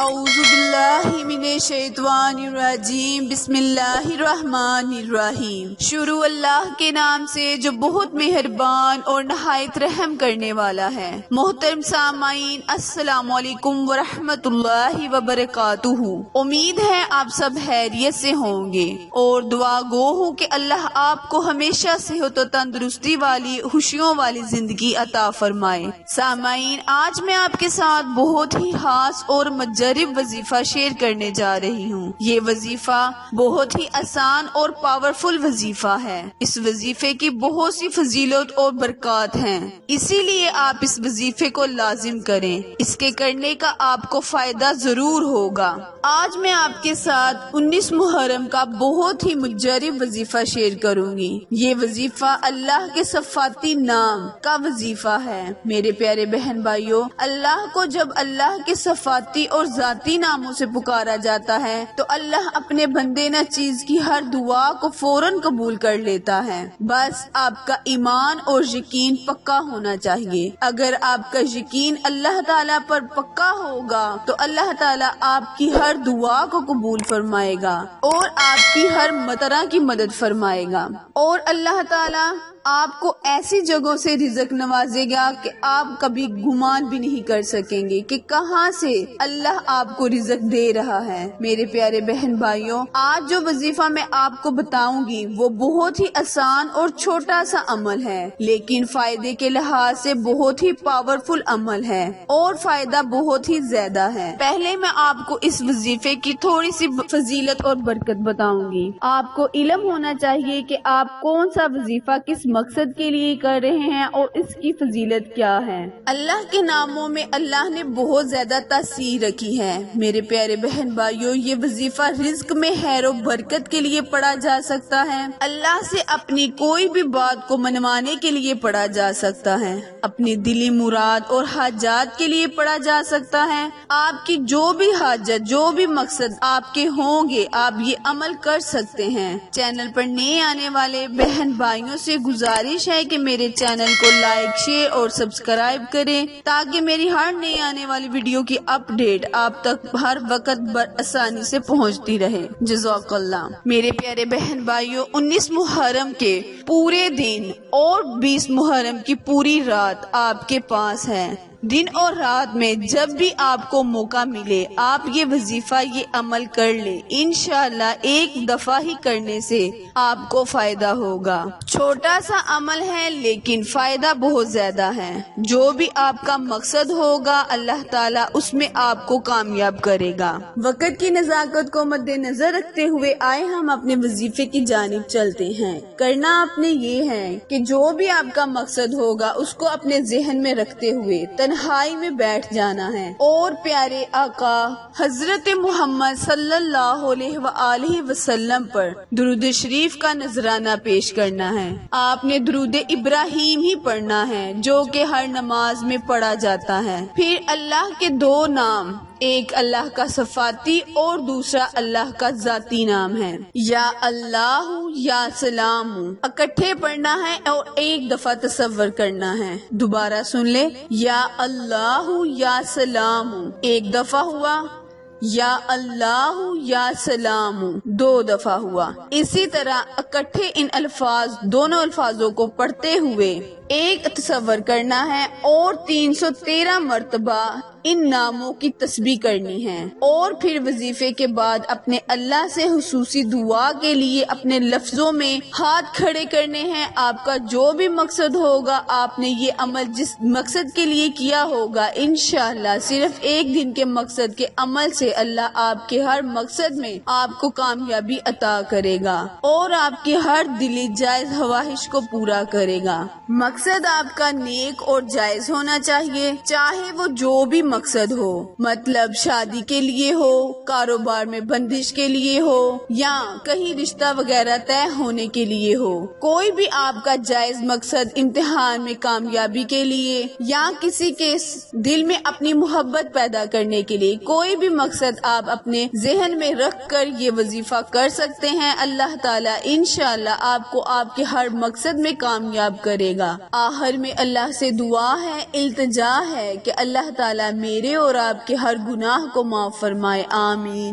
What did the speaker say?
اعوذ باللہ من الشیطان الرجیم بسم اللہ الرحمن الرحیم۔ شروع اللہ کے نام سے جو بہت مہربان اور نہایت رحم کرنے والا ہے۔ محترم سامعین، السلام علیکم ورحمۃ اللہ وبرکاتہ۔ امید ہے آپ سب خیریت سے ہوں گے اور دعا گو ہوں کہ اللہ آپ کو ہمیشہ صحت و تندرستی والی خوشیوں والی زندگی عطا فرمائے۔ سامعین، آج میں آپ کے ساتھ بہت ہی خاص اور مجرب وظیفہ شیئر کرنے جا رہی ہوں۔ یہ وظیفہ بہت ہی آسان اور پاورفل وظیفہ ہے۔ اس وظیفے کی بہت سی فضیلت اور برکات ہیں، اسی لیے آپ اس وظیفے کو لازم کریں۔ اس کے کرنے کا آپ کو فائدہ ضرور ہوگا۔ آج میں آپ کے ساتھ 19 محرم کا بہت ہی مجرب وظیفہ شیئر کروں گی۔ یہ وظیفہ اللہ کے صفاتی نام کا وظیفہ ہے۔ میرے پیارے بہن بھائیوں، اللہ کو جب اللہ کے صفاتی اور ذاتی ناموں سے پکارا جاتا ہے تو اللہ اپنے بندے نہ چیز کی ہر دعا کو فوراً قبول کر لیتا ہے۔ بس آپ کا ایمان اور یقین پکا ہونا چاہیے۔ اگر آپ کا یقین اللہ تعالیٰ پر پکا ہوگا تو اللہ تعالیٰ آپ کی ہر دعا کو قبول فرمائے گا اور آپ کی ہر طرح کی مدد فرمائے گا، اور اللہ تعالیٰ آپ کو ایسی جگہوں سے رزق نوازے گا کہ آپ کبھی گمان بھی نہیں کر سکیں گے کہ کہاں سے اللہ آپ کو رزق دے رہا ہے۔ میرے پیارے بہن بھائیوں، آج جو وظیفہ میں آپ کو بتاؤں گی وہ بہت ہی آسان اور چھوٹا سا عمل ہے، لیکن فائدے کے لحاظ سے بہت ہی پاورفل عمل ہے اور فائدہ بہت ہی زیادہ ہے۔ پہلے میں آپ کو اس وظیفے کی تھوڑی سی فضیلت اور برکت بتاؤں گی۔ آپ کو علم ہونا چاہیے کہ آپ کون سا وظیفہ کس مقصد کے لیے کر رہے ہیں اور اس کی فضیلت کیا ہے۔ اللہ کے ناموں میں اللہ نے بہت زیادہ تاثیر رکھی ہے۔ میرے پیارے بہن بھائیوں، یہ وظیفہ رزق میں خیر و برکت کے لیے پڑھا جا سکتا ہے، اللہ سے اپنی کوئی بھی بات کو منوانے کے لیے پڑھا جا سکتا ہے، اپنی دلی مراد اور حاجات کے لیے پڑھا جا سکتا ہے۔ آپ کی جو بھی حاجت، جو بھی مقصد آپ کے ہوں گے، آپ یہ عمل کر سکتے ہیں۔ چینل پر نئے آنے والے بہن بھائیوں سے گزارش ہے کہ میرے چینل کو لائک، شیئر اور سبسکرائب کریں تاکہ میری ہر نئے آنے والی ویڈیو کی اپڈیٹ آپ تک ہر وقت آسانی سے پہنچتی رہے۔ جزاک اللہ۔ میرے پیارے بہن بھائیوں، 19 محرم کے پورے دن اور 20 محرم کی پوری رات آپ کے پاس ہے۔ دن اور رات میں جب بھی آپ کو موقع ملے آپ یہ وظیفہ، یہ عمل کر لیں۔ انشاءاللہ ایک دفعہ ہی کرنے سے آپ کو فائدہ ہوگا۔ چھوٹا سا عمل ہے لیکن فائدہ بہت زیادہ ہے۔ جو بھی آپ کا مقصد ہوگا اللہ تعالیٰ اس میں آپ کو کامیاب کرے گا۔ وقت کی نزاکت کو مد نظر رکھتے ہوئے آئے ہم اپنے وظیفے کی جانب چلتے ہیں۔ کرنا آپ نے یہ ہے کہ جو بھی آپ کا مقصد ہوگا اس کو اپنے ذہن میں رکھتے ہوئے تنہائی میں بیٹھ جانا ہے اور پیارے آقا حضرت محمد صلی اللہ علیہ وآلہ وسلم پر درود شریف کا نذرانہ پیش کرنا ہے۔ آپ نے درود ابراہیم ہی پڑھنا ہے جو کہ ہر نماز میں پڑھا جاتا ہے۔ پھر اللہ کے دو نام، ایک اللہ کا صفاتی اور دوسرا اللہ کا ذاتی نام ہے، یا اللہ یا سلام، اکٹھے پڑھنا ہے اور ایک دفعہ تصور کرنا ہے۔ دوبارہ سن لے، یا اللہ یا سلام ایک دفعہ ہوا، یا اللہ یا سلام 2 دفعہ ہوا۔ اسی طرح اکٹھے ان دونوں الفاظوں کو پڑھتے ہوئے ایک تصور کرنا ہے اور 313 مرتبہ ان ناموں کی تسبیح کرنی ہے، اور پھر وظیفے کے بعد اپنے اللہ سے خصوصی دعا کے لیے اپنے لفظوں میں ہاتھ کھڑے کرنے ہیں۔ آپ کا جو بھی مقصد ہوگا، آپ نے یہ عمل جس مقصد کے لیے کیا ہوگا، انشاءاللہ صرف ایک دن کے مقصد کے عمل سے اللہ آپ کے ہر مقصد میں آپ کو کامیابی عطا کرے گا اور آپ کی ہر دلی جائز خواہش کو پورا کرے گا۔ مقصد آپ کا نیک اور جائز ہونا چاہیے، چاہے وہ جو بھی مقصد ہو، مطلب شادی کے لیے ہو، کاروبار میں بندش کے لیے ہو، یا کہیں رشتہ وغیرہ طے ہونے کے لیے ہو۔ کوئی بھی آپ کا جائز مقصد، امتحان میں کامیابی کے لیے یا کسی کے دل میں اپنی محبت پیدا کرنے کے لیے، کوئی بھی مقصد آپ اپنے ذہن میں رکھ کر یہ وظیفہ کر سکتے ہیں۔ اللہ تعالیٰ انشاءاللہ آپ کو آپ کے ہر مقصد میں کامیاب کرے گا۔ آخر میں اللہ سے دعا ہے، التجا ہے کہ اللہ تعالیٰ میرے اور آپ کے ہر گناہ کو معاف فرمائے، آمین۔